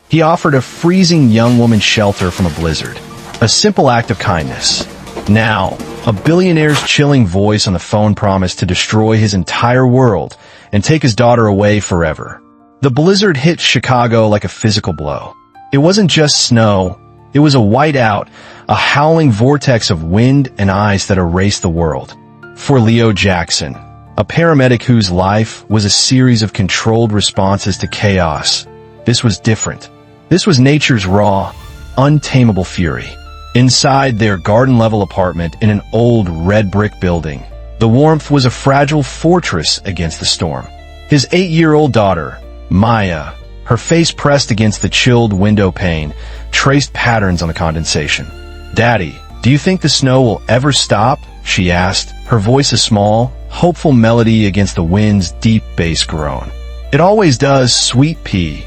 He offered a freezing young woman shelter from a blizzard. A simple act of kindness. Now, a billionaire's chilling voice on the phone promised to destroy his entire world and take his daughter away forever. The blizzard hit Chicago like a physical blow. It wasn't just snow. It was a whiteout, a howling vortex of wind and ice that erased the world. For Leo Jackson, a paramedic whose life was a series of controlled responses to chaos, this was different. This was nature's raw, untamable fury. Inside their garden-level apartment in an old red brick building, the warmth was a fragile fortress against the storm. His 8-year-old daughter, Maya, her face pressed against the chilled window pane, traced patterns on the condensation. "Daddy, do you think the snow will ever stop?" she asked, her voice a small, hopeful melody against the wind's deep bass groan. "It always does, sweet pea,"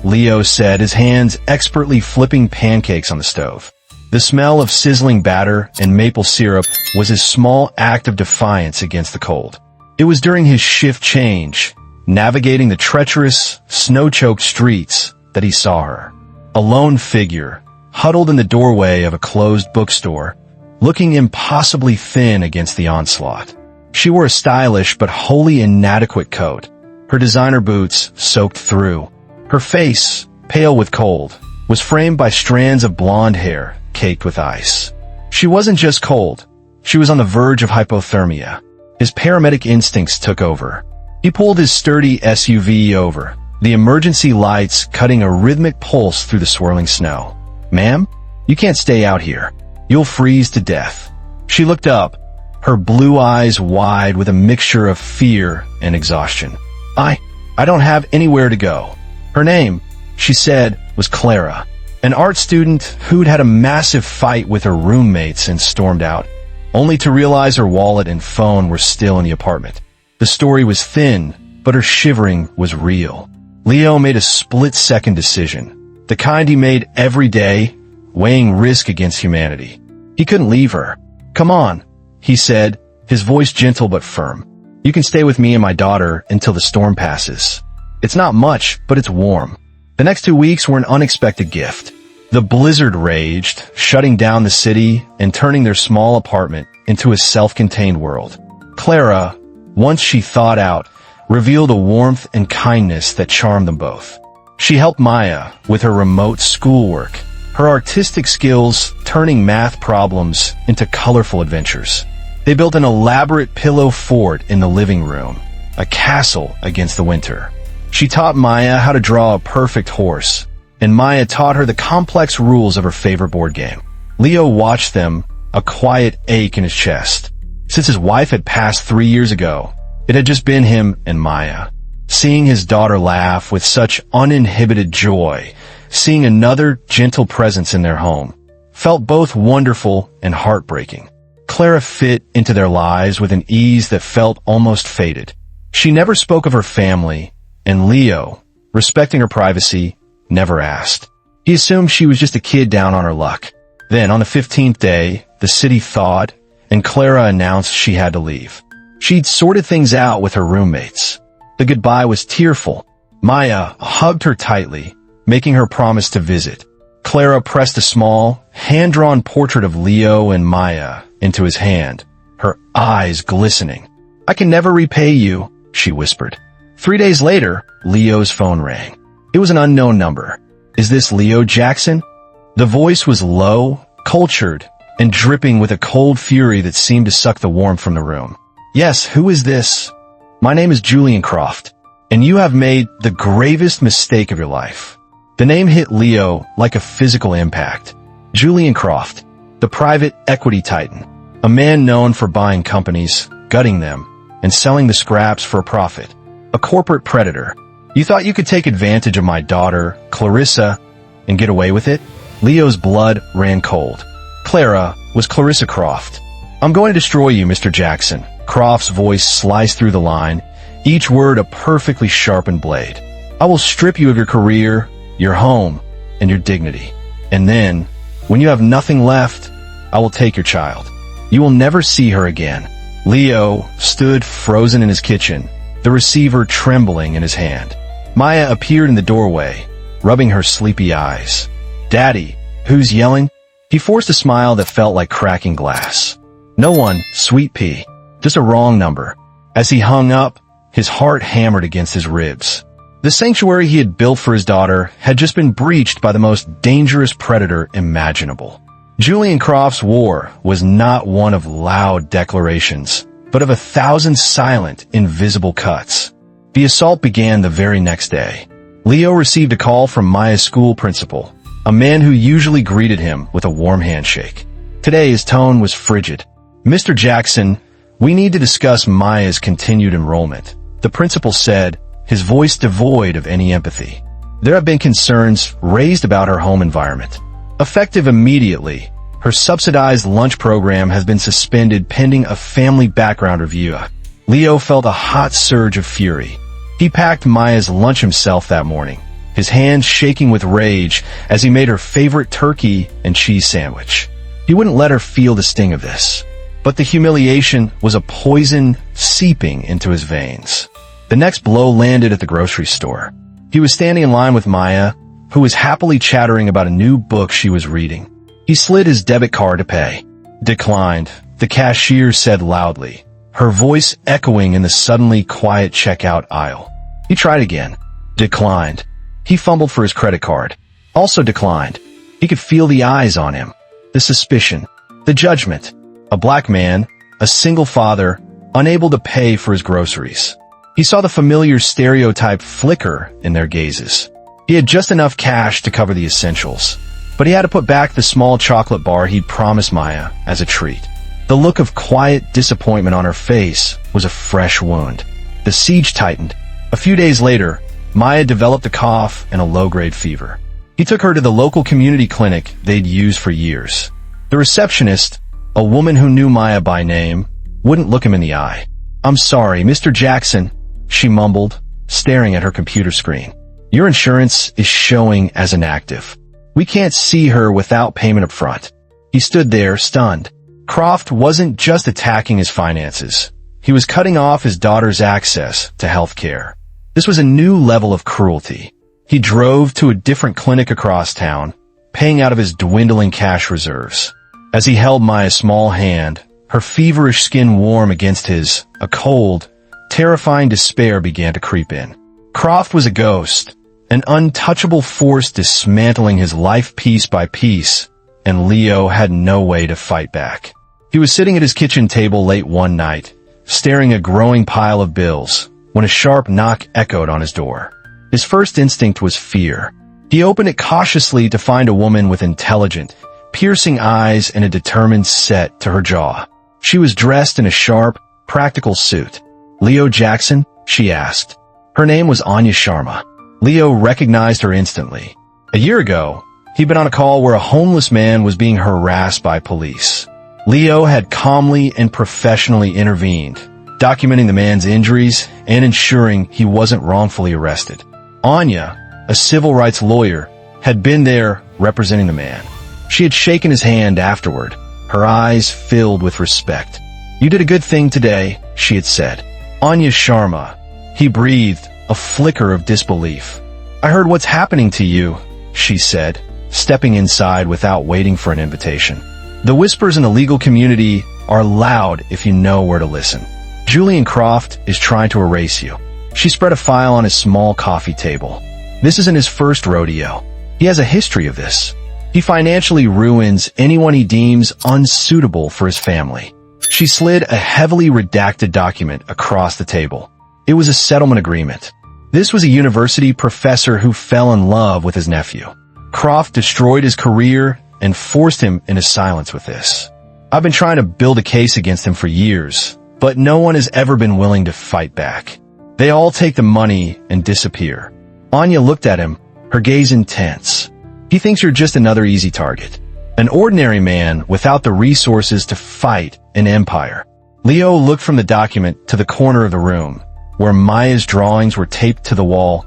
Leo said, his hands expertly flipping pancakes on the stove. The smell of sizzling batter and maple syrup was his small act of defiance against the cold. It was during his shift change, navigating the treacherous, snow-choked streets, that he saw her. A lone figure, huddled in the doorway of a closed bookstore, looking impossibly thin against the onslaught. She wore a stylish but wholly inadequate coat, her designer boots soaked through. Her face, pale with cold, was framed by strands of blonde hair caked with ice. She wasn't just cold, she was on the verge of hypothermia. His paramedic instincts took over. He pulled his sturdy SUV over, the emergency lights cutting a rhythmic pulse through the swirling snow. "Ma'am, you can't stay out here. You'll freeze to death." She looked up, her blue eyes wide with a mixture of fear and exhaustion. I don't have anywhere to go." Her name, she said, was Clara, an art student who'd had a massive fight with her roommates and stormed out, only to realize her wallet and phone were still in the apartment. The story was thin, but her shivering was real. Leo made a split-second decision, the kind he made every day, weighing risk against humanity. He couldn't leave her. "Come on," he said, his voice gentle but firm. "You can stay with me and my daughter until the storm passes. It's not much, but it's warm." The next 2 weeks were an unexpected gift. The blizzard raged, shutting down the city and turning their small apartment into a self-contained world. Clara, once she thawed out, revealed a warmth and kindness that charmed them both. She helped Maya with her remote schoolwork, her artistic skills turning math problems into colorful adventures. They built an elaborate pillow fort in the living room, a castle against the winter. She taught Maya how to draw a perfect horse, and Maya taught her the complex rules of her favorite board game. Leo watched them, a quiet ache in his chest. Since his wife had passed 3 years ago, it had just been him and Maya. Seeing his daughter laugh with such uninhibited joy, seeing another gentle presence in their home, felt both wonderful and heartbreaking. Clara fit into their lives with an ease that felt almost fated. She never spoke of her family, and Leo, respecting her privacy, never asked. He assumed she was just a kid down on her luck. Then, on the 15th day, the city thawed, and Clara announced she had to leave. She'd sorted things out with her roommates. The goodbye was tearful. Maya hugged her tightly, making her promise to visit. Clara pressed a small, hand-drawn portrait of Leo and Maya into his hand, her eyes glistening. "I can never repay you," she whispered. 3 days later, Leo's phone rang. It was an unknown number. "Is this Leo Jackson?" The voice was low, cultured, and dripping with a cold fury that seemed to suck the warmth from the room. "Yes, who is this?" "My name is Julian Croft, and you have made the gravest mistake of your life." The name hit Leo like a physical impact. Julian Croft, the private equity titan, a man known for buying companies, gutting them, and selling the scraps for a profit. A corporate predator. "You thought you could take advantage of my daughter, Clarissa, and get away with it?" Leo's blood ran cold. Clara was Clarissa Croft. "I'm going to destroy you, Mr. Jackson." Croft's voice sliced through the line, each word a perfectly sharpened blade. "I will strip you of your career, your home, and your dignity. And then, when you have nothing left, I will take your child. You will never see her again." Leo stood frozen in his kitchen, the receiver trembling in his hand. Maya appeared in the doorway, rubbing her sleepy eyes. "Daddy, who's yelling?" He forced a smile that felt like cracking glass. "No one, sweet pea. Just a wrong number." As he hung up, his heart hammered against his ribs. The sanctuary he had built for his daughter had just been breached by the most dangerous predator imaginable. Julian Croft's war was not one of loud declarations, but of 1,000 silent, invisible cuts. The assault began the very next day. Leo received a call from Maya's school principal, a man who usually greeted him with a warm handshake. Today his tone was frigid. "Mr. Jackson, we need to discuss Maya's continued enrollment," the principal said, his voice devoid of any empathy. "There have been concerns raised about her home environment. Effective immediately, her subsidized lunch program has been suspended pending a family background review." Leo felt a hot surge of fury. He packed Maya's lunch himself that morning, his hands shaking with rage as he made her favorite turkey and cheese sandwich. He wouldn't let her feel the sting of this, but the humiliation was a poison seeping into his veins. The next blow landed at the grocery store. He was standing in line with Maya, who was happily chattering about a new book she was reading. He slid his debit card to pay. "Declined," the cashier said loudly, her voice echoing in the suddenly quiet checkout aisle. He tried again. "Declined." He fumbled for his credit card. Also declined. He could feel the eyes on him. The suspicion. The judgment. A black man, a single father, unable to pay for his groceries. He saw the familiar stereotype flicker in their gazes. He had just enough cash to cover the essentials, but he had to put back the small chocolate bar he'd promised Maya as a treat. The look of quiet disappointment on her face was a fresh wound. The siege tightened. A few days later, Maya developed a cough and a low-grade fever. He took her to the local community clinic they'd used for years. The receptionist, a woman who knew Maya by name, wouldn't look him in the eye. "I'm sorry, Mr. Jackson," she mumbled, staring at her computer screen. "Your insurance is showing as inactive. We can't see her without payment up front." He stood there, stunned. Croft wasn't just attacking his finances. He was cutting off his daughter's access to health care. This was a new level of cruelty. He drove to a different clinic across town, paying out of his dwindling cash reserves. As he held Maya's small hand, her feverish skin warm against his, a cold, terrifying despair began to creep in. Croft was a ghost, an untouchable force dismantling his life piece by piece, and Leo had no way to fight back. He was sitting at his kitchen table late one night, staring at a growing pile of bills, when a sharp knock echoed on his door. His first instinct was fear. He opened it cautiously to find a woman with intelligent, piercing eyes and a determined set to her jaw. She was dressed in a sharp, practical suit. "Leo Jackson?" she asked. Her name was Anya Sharma. Leo recognized her instantly. A year ago, he'd been on a call where a homeless man was being harassed by police. Leo had calmly and professionally intervened, documenting the man's injuries and ensuring he wasn't wrongfully arrested. Anya, a civil rights lawyer, had been there representing the man. She had shaken his hand afterward, her eyes filled with respect. "You did a good thing today," she had said. "Anya Sharma." He breathed, a flicker of disbelief. "I heard what's happening to you," she said, stepping inside without waiting for an invitation. "The whispers in the legal community are loud if you know where to listen. Julian Croft is trying to erase you." She spread a file on his small coffee table. "This isn't his first rodeo. He has a history of this. He financially ruins anyone he deems unsuitable for his family." She slid a heavily redacted document across the table. It was a settlement agreement. This was a university professor who fell in love with his nephew. Croft destroyed his career and forced him into silence with this. "I've been trying to build a case against him for years, but no one has ever been willing to fight back. They all take the money and disappear." Anya looked at him, her gaze intense. "He thinks you're just another easy target. An ordinary man without the resources to fight an empire." Leo looked from the document to the corner of the room, where Maya's drawings were taped to the wall,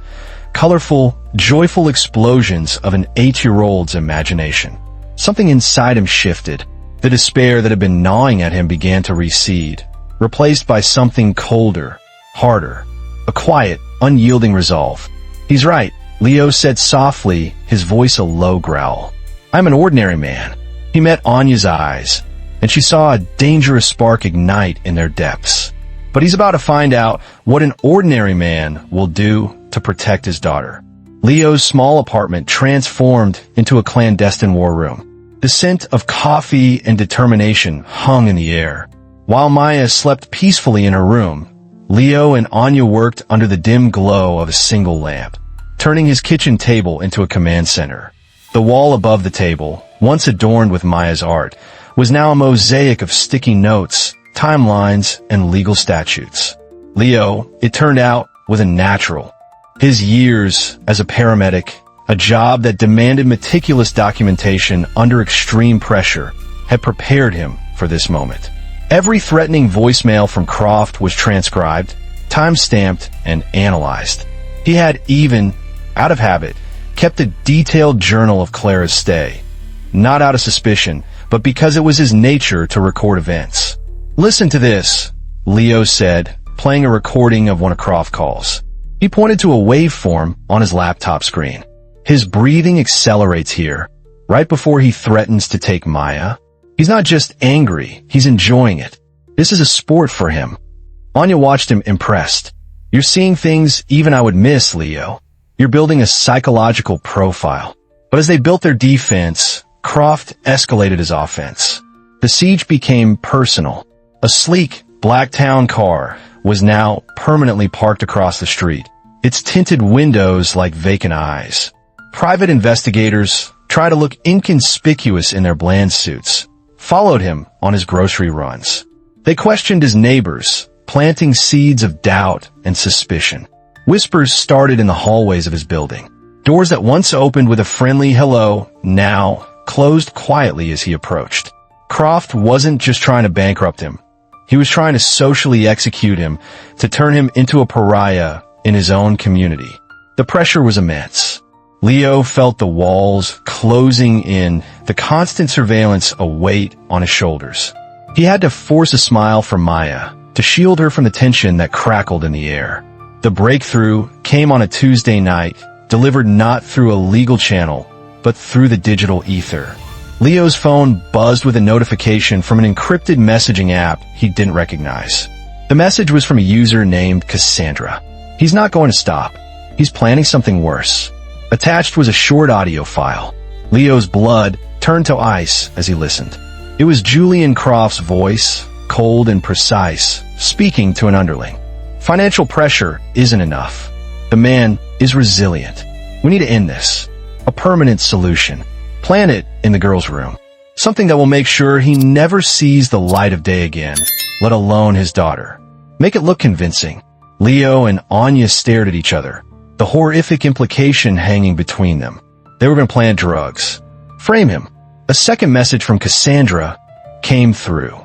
colorful, joyful explosions of an 8-year-old's imagination. Something inside him shifted. The despair that had been gnawing at him began to recede, replaced by something colder, harder, a quiet, unyielding resolve. "He's right," Leo said softly, his voice a low growl. "I'm an ordinary man." He met Anya's eyes, and she saw a dangerous spark ignite in their depths. But he's about to find out what an ordinary man will do to protect his daughter. Leo's small apartment transformed into a clandestine war room. The scent of coffee and determination hung in the air. While Maya slept peacefully in her room, Leo and Anya worked under the dim glow of a single lamp, turning his kitchen table into a command center. The wall above the table, once adorned with Maya's art, was now a mosaic of sticky notes, timelines, and legal statutes. Leo, it turned out, was a natural. His years as a paramedic, a job that demanded meticulous documentation under extreme pressure, had prepared him for this moment. Every threatening voicemail from Croft was transcribed, time-stamped, and analyzed. He had even, out of habit, kept a detailed journal of Clara's stay, not out of suspicion, but because it was his nature to record events. "Listen to this," Leo said, playing a recording of one of Croft's calls. He pointed to a waveform on his laptop screen. "His breathing accelerates here, right before he threatens to take Maya. He's not just angry, he's enjoying it. This is a sport for him." Anya watched him impressed. "You're seeing things even I would miss, Leo. You're building a psychological profile." But as they built their defense, Croft escalated his offense. The siege became personal. A sleek, black town car was now permanently parked across the street, its tinted windows like vacant eyes. Private investigators, try to look inconspicuous in their bland suits, followed him on his grocery runs. They questioned his neighbors, planting seeds of doubt and suspicion. Whispers started in the hallways of his building. Doors that once opened with a friendly hello now closed quietly as he approached. Croft wasn't just trying to bankrupt him. He was trying to socially execute him, to turn him into a pariah in his own community. The pressure was immense. Leo felt the walls closing in, the constant surveillance a weight on his shoulders. He had to force a smile from Maya, to shield her from the tension that crackled in the air. The breakthrough came on a Tuesday night, delivered not through a legal channel, but through the digital ether. Leo's phone buzzed with a notification from an encrypted messaging app he didn't recognize. The message was from a user named Cassandra. He's not going to stop. He's planning something worse. Attached was a short audio file. Leo's blood turned to ice as he listened. It was Julian Croft's voice, cold and precise, speaking to an underling. "Financial pressure isn't enough. The man is resilient. We need to end this. A permanent solution. Plan it in the girl's room. Something that will make sure he never sees the light of day again, let alone his daughter. Make it look convincing." Leo and Anya stared at each other, the horrific implication hanging between them. They were going to plan drugs. Frame him. A second message from Cassandra came through.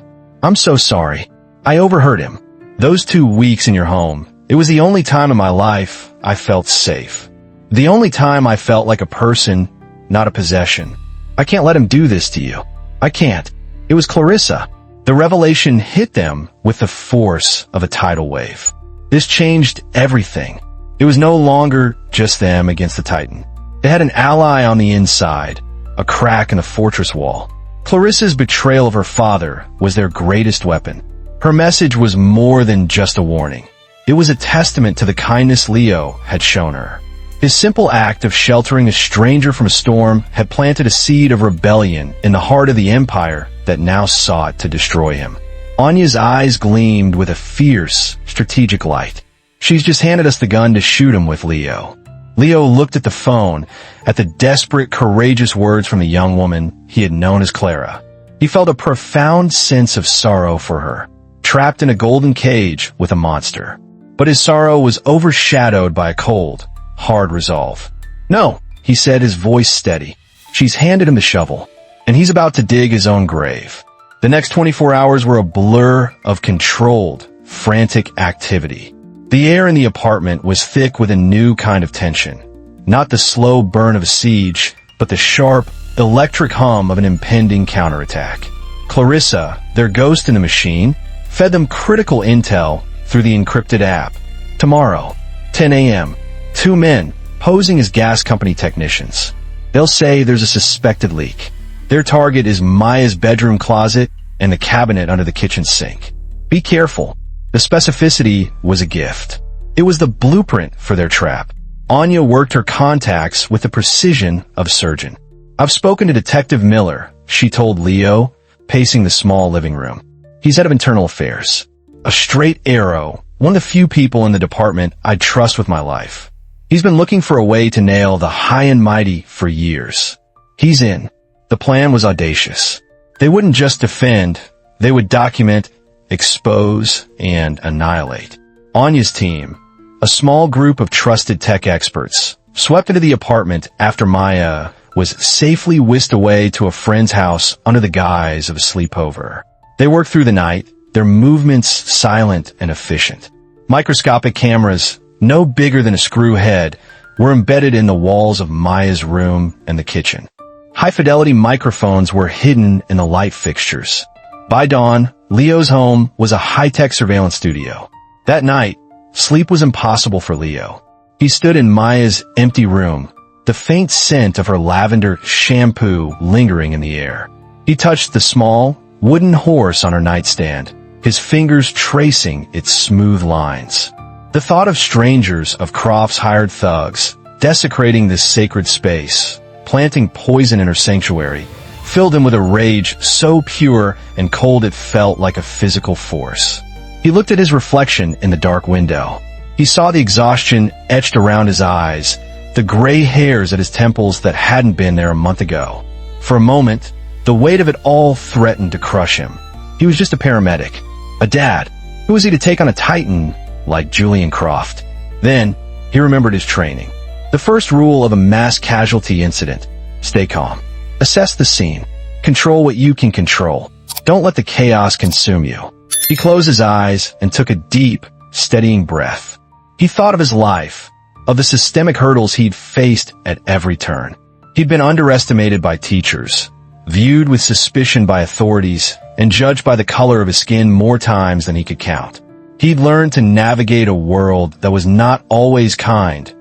"I'm so sorry. I overheard him. Those 2 weeks in your home, it was the only time in my life I felt safe. The only time I felt like a person, not a possession. I can't let him do this to you. I can't." It was Clarissa. The revelation hit them with the force of a tidal wave. This changed everything. It was no longer just them against the Titan. They had an ally on the inside, a crack in the fortress wall. Clarissa's betrayal of her father was their greatest weapon. Her message was more than just a warning. It was a testament to the kindness Leo had shown her. His simple act of sheltering a stranger from a storm had planted a seed of rebellion in the heart of the empire that now sought to destroy him. Anya's eyes gleamed with a fierce, strategic light. "She's just handed us the gun to shoot him with, Leo." Leo looked at the phone, at the desperate, courageous words from the young woman he had known as Clara. He felt a profound sense of sorrow for her, trapped in a golden cage with a monster. But his sorrow was overshadowed by a cold, hard resolve. "No," he said, his voice steady. "She's handed him the shovel, and he's about to dig his own grave." The next 24 hours were a blur of controlled, frantic activity. The air in the apartment was thick with a new kind of tension. Not the slow burn of a siege, but the sharp, electric hum of an impending counterattack. Clarissa, their ghost in the machine, fed them critical intel through the encrypted app. Tomorrow, 10 a.m., 2 men, posing as gas company technicians. They'll say there's a suspected leak. Their target is Maya's bedroom closet and the cabinet under the kitchen sink. Be careful. The specificity was a gift. It was the blueprint for their trap. Anya worked her contacts with the precision of a surgeon. "I've spoken to Detective Miller," she told Leo, pacing the small living room. "He's head of internal affairs. A straight arrow, one of the few people in the department I'd trust with my life. He's been looking for a way to nail the high and mighty for years. He's in." The plan was audacious. They wouldn't just defend, they would document, expose, and annihilate. Anya's team, a small group of trusted tech experts, swept into the apartment after Maya was safely whisked away to a friend's house under the guise of a sleepover. They worked through the night, their movements silent and efficient. Microscopic cameras, no bigger than a screw head, were embedded in the walls of Maya's room and the kitchen. High-fidelity microphones were hidden in the light fixtures. By dawn, Leo's home was a high-tech surveillance studio. That night, sleep was impossible for Leo. He stood in Maya's empty room, the faint scent of her lavender shampoo lingering in the air. He touched the small, wooden horse on her nightstand, his fingers tracing its smooth lines. The thought of strangers, of Croft's hired thugs, desecrating this sacred space, planting poison in her sanctuary, filled him with a rage so pure and cold it felt like a physical force. He looked at his reflection in the dark window. He saw the exhaustion etched around his eyes, the gray hairs at his temples that hadn't been there a month ago. For a moment, the weight of it all threatened to crush him. He was just a paramedic, a dad. Who was he to take on a titan like Julian Croft? Then, he remembered his training. The first rule of a mass casualty incident: stay calm. Assess the scene. Control what you can control. Don't let the chaos consume you. He closed his eyes and took a deep, steadying breath. He thought of his life, of the systemic hurdles he'd faced at every turn. He'd been underestimated by teachers, viewed with suspicion by authorities, and judged by the color of his skin more times than he could count. He'd learned to navigate a world that was not always kind,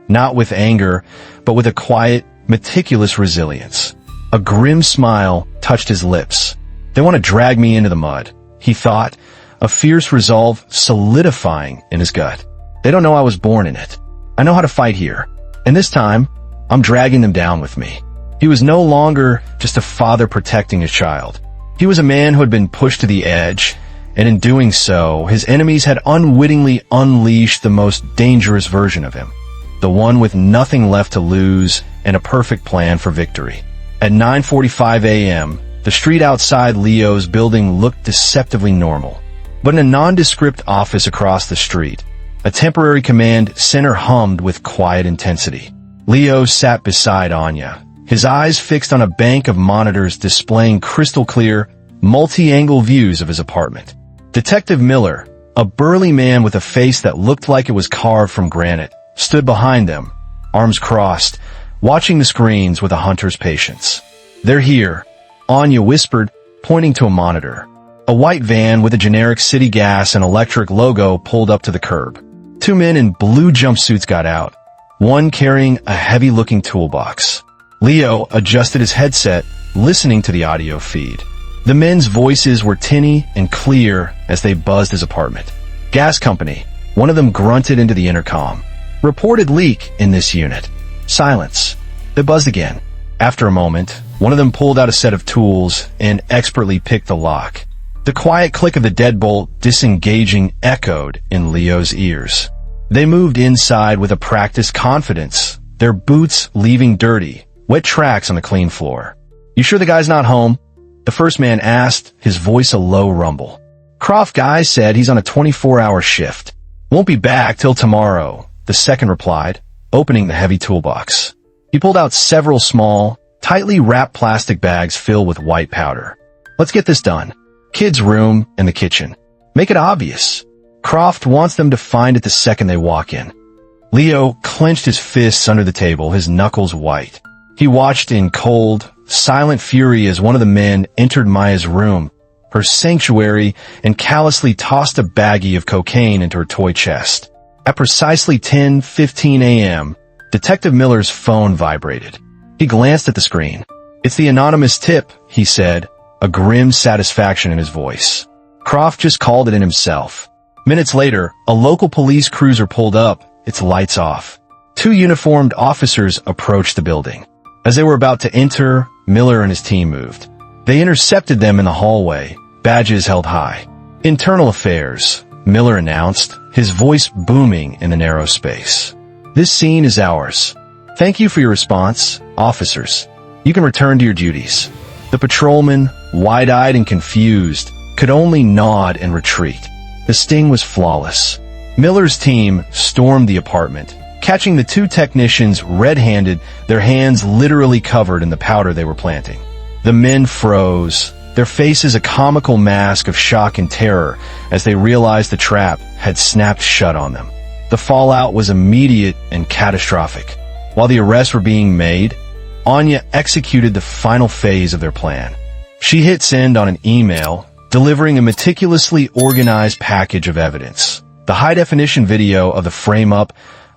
not with anger, but with a quiet, meticulous resilience. A grim smile touched his lips. They want to drag me into the mud, he thought, a fierce resolve solidifying in his gut. They don't know I was born in it. I know how to fight here. And this time, I'm dragging them down with me. He was no longer just a father protecting his child. He was a man who had been pushed to the edge, and in doing so, his enemies had unwittingly unleashed the most dangerous version of him. The one with nothing left to lose and a perfect plan for victory. At 9:45 a.m., the street outside Leo's building looked deceptively normal. But in a nondescript office across the street, a temporary command center hummed with quiet intensity. Leo sat beside Anya, his eyes fixed on a bank of monitors displaying crystal-clear, multi-angle views of his apartment. Detective Miller, a burly man with a face that looked like it was carved from granite, stood behind them, arms crossed, watching the screens with a hunter's patience. "They're here," Anya whispered, pointing to a monitor. A white van with a generic city gas and electric logo pulled up to the curb. Two men in blue jumpsuits got out, one carrying a heavy-looking toolbox. Leo adjusted his headset, listening to the audio feed. The men's voices were tinny and clear as they buzzed his apartment. "Gas company," one of them grunted into the intercom. "Reported leak in this unit." Silence. They buzzed again. After a moment, one of them pulled out a set of tools and expertly picked the lock. The quiet click of the deadbolt disengaging echoed in Leo's ears. They moved inside with a practiced confidence, their boots leaving dirty, wet tracks on the clean floor. "You sure the guy's not home?" the first man asked, his voice a low rumble. "Croft guy said he's on a 24-hour shift. Won't be back till tomorrow," the second replied, opening the heavy toolbox. He pulled out several small, tightly wrapped plastic bags filled with white powder. "Let's get this done. Kid's room and the kitchen. Make it obvious. Croft wants them to find it the second they walk in." Leo clenched his fists under the table, his knuckles white. He watched in cold, silent fury as one of the men entered Maya's room, her sanctuary, and callously tossed a baggie of cocaine into her toy chest. At precisely 10:15 a.m., Detective Miller's phone vibrated. He glanced at the screen. "It's the anonymous tip," he said, a grim satisfaction in his voice. Croft just called it in himself. Minutes later, a local police cruiser pulled up, its lights off. Two uniformed officers approached the building. As they were about to enter, Miller and his team moved. They intercepted them in the hallway, badges held high. "Internal Affairs," Miller announced, his voice booming in the narrow space. "This scene is ours. Thank you for your response, officers. You can return to your duties." The patrolman, wide-eyed and confused, could only nod and retreat. The sting was flawless. Miller's team stormed the apartment, catching the two technicians red-handed, their hands literally covered in the powder they were planting. The men froze, their faces a comical mask of shock and terror as they realized the trap had snapped shut on them. The fallout was immediate and catastrophic. While the arrests were being made, Anya executed the final phase of their plan. She hit send on an email, delivering a meticulously organized package of evidence. The high-definition video of the frame-up,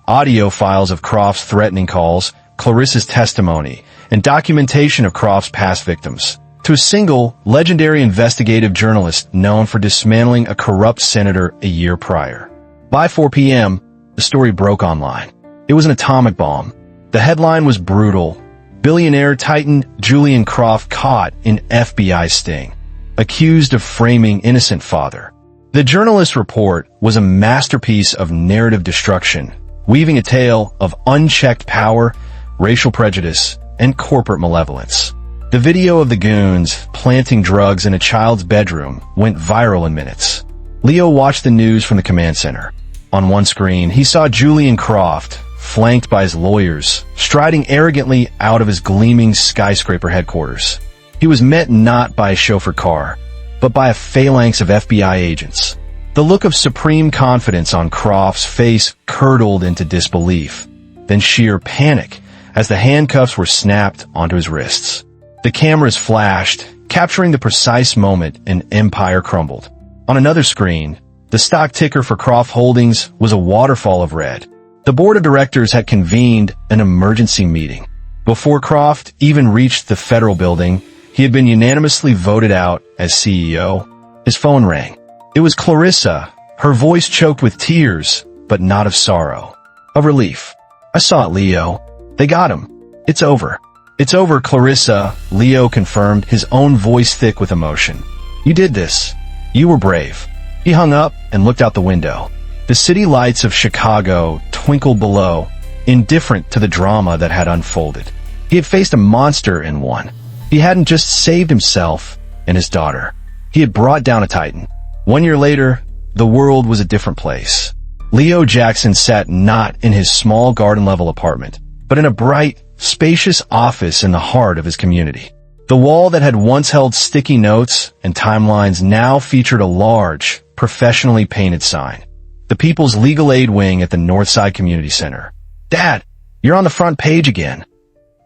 audio files of Croft's threatening calls, Clarissa's testimony, and documentation of Croft's past victims, to a single, legendary investigative journalist known for dismantling a corrupt senator a year prior. By 4 p.m., the story broke online. It was an atomic bomb. The headline was brutal. Billionaire titan Julian Croft caught in FBI sting, accused of framing innocent father. The journalist's report was a masterpiece of narrative destruction, weaving a tale of unchecked power, racial prejudice, and corporate malevolence. The video of the goons planting drugs in a child's bedroom went viral in minutes. Leo watched the news from the command center. On one screen, he saw Julian Croft, flanked by his lawyers, striding arrogantly out of his gleaming skyscraper headquarters. He was met not by a chauffeur car, but by a phalanx of FBI agents. The look of supreme confidence on Croft's face curdled into disbelief, then sheer panic as the handcuffs were snapped onto his wrists. The cameras flashed, capturing the precise moment an empire crumbled. On another screen, the stock ticker for Croft Holdings was a waterfall of red. The board of directors had convened an emergency meeting. Before Croft even reached the federal building, he had been unanimously voted out as CEO. His phone rang. It was Clarissa, her voice choked with tears, but not of sorrow. Of relief. "I saw it, Leo. They got him. It's over." "It's over, Clarissa," Leo confirmed, his own voice thick with emotion. "You did this. You were brave." He hung up and looked out the window. The city lights of Chicago twinkled below, indifferent to the drama that had unfolded. He had faced a monster and won. He hadn't just saved himself and his daughter. He had brought down a titan. 1 year later, the world was a different place. Leo Jackson sat not in his small garden-level apartment, but in a bright, spacious office in the heart of his community. The wall that had once held sticky notes and timelines now featured a large, professionally painted sign. The People's Legal Aid Wing at the Northside Community Center. "Dad, you're on the front page again."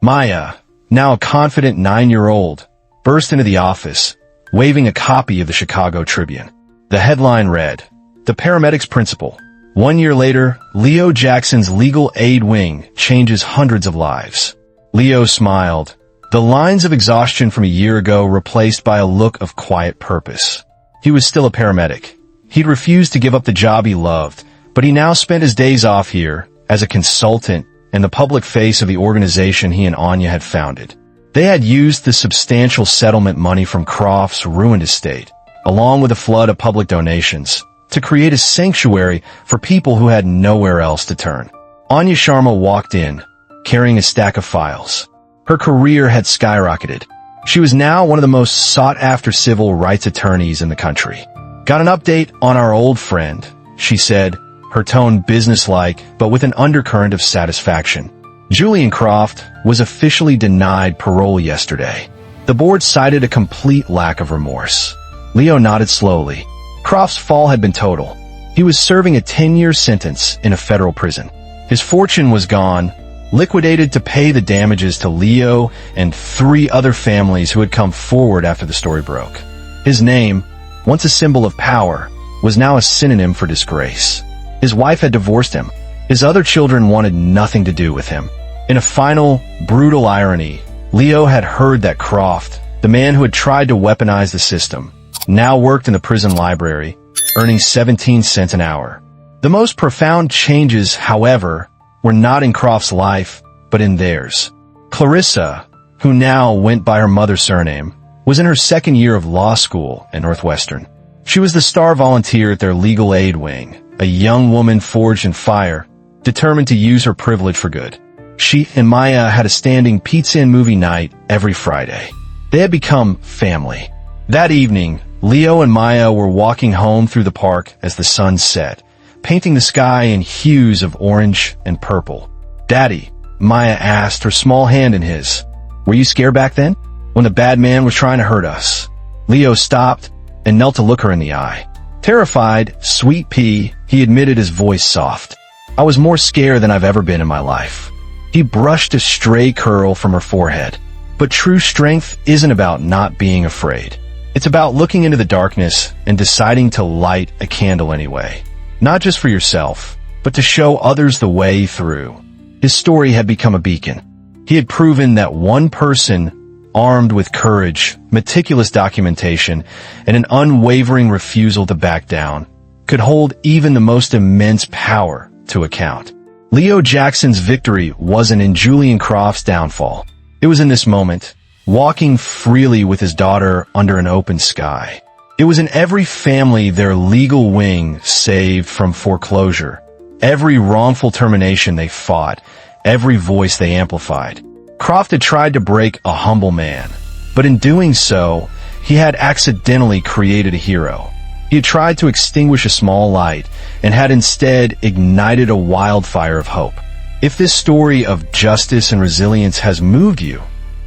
Maya, now a confident 9-year-old, burst into the office, waving a copy of the Chicago Tribune. The headline read, "The Paramedic's Principle. 1 year later, Leo Jackson's Legal Aid Wing changes hundreds of lives." Leo smiled, the lines of exhaustion from a year ago replaced by a look of quiet purpose. He was still a paramedic. He'd refused to give up the job he loved, but he now spent his days off here as a consultant and the public face of the organization he and Anya had founded. They had used the substantial settlement money from Croft's ruined estate, along with a flood of public donations, to create a sanctuary for people who had nowhere else to turn. Anya Sharma walked in, carrying a stack of files. Her career had skyrocketed. She was now one of the most sought-after civil rights attorneys in the country. "Got an update on our old friend," she said, her tone businesslike but with an undercurrent of satisfaction. Julian Croft was officially denied parole yesterday. The board cited a complete lack of remorse. Leo nodded slowly. Croft's fall had been total. He was serving a 10-year sentence in a federal prison. His fortune was gone, liquidated to pay the damages to Leo and 3 other families who had come forward after the story broke. His name, once a symbol of power, was now a synonym for disgrace. His wife had divorced him. His other children wanted nothing to do with him. In a final, brutal irony, Leo had heard that Croft, the man who had tried to weaponize the system, now worked in the prison library, earning 17 cents an hour. The most profound changes, however, were not in Croft's life, but in theirs. Clarissa, who now went by her mother's surname, was in her second year of law school at Northwestern. She was the star volunteer at their legal aid wing, a young woman forged in fire, determined to use her privilege for good. She and Maya had a standing pizza and movie night every Friday. They had become family. That evening, Leo and Maya were walking home through the park as the sun set, painting the sky in hues of orange and purple. "Daddy," Maya asked, her small hand in his. "Were you scared back then, when the bad man was trying to hurt us?" Leo stopped and knelt to look her in the eye. Terrified, sweet pea, he admitted, his voice soft. "I was more scared than I've ever been in my life." He brushed a stray curl from her forehead. But true strength isn't about not being afraid. It's about looking into the darkness and deciding to light a candle anyway. Not just for yourself, but to show others the way through. His story had become a beacon. He had proven that one person, armed with courage, meticulous documentation, and an unwavering refusal to back down, could hold even the most immense power to account. Leo Jackson's victory wasn't in Julian Croft's downfall. It was in this moment, walking freely with his daughter under an open sky. It was in every family their legal wing saved from foreclosure, every wrongful termination they fought, every voice they amplified. Croft had tried to break a humble man, but in doing so, he had accidentally created a hero. He had tried to extinguish a small light and had instead ignited a wildfire of hope. If this story of justice and resilience has moved you,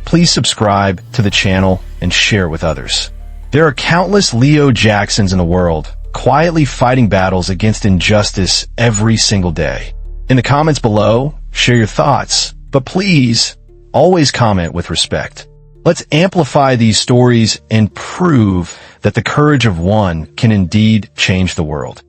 please subscribe to the channel and share it with others. There are countless Leo Jacksons in the world, quietly fighting battles against injustice every single day. In the comments below, share your thoughts, but please, always comment with respect. Let's amplify these stories and prove that the courage of one can indeed change the world.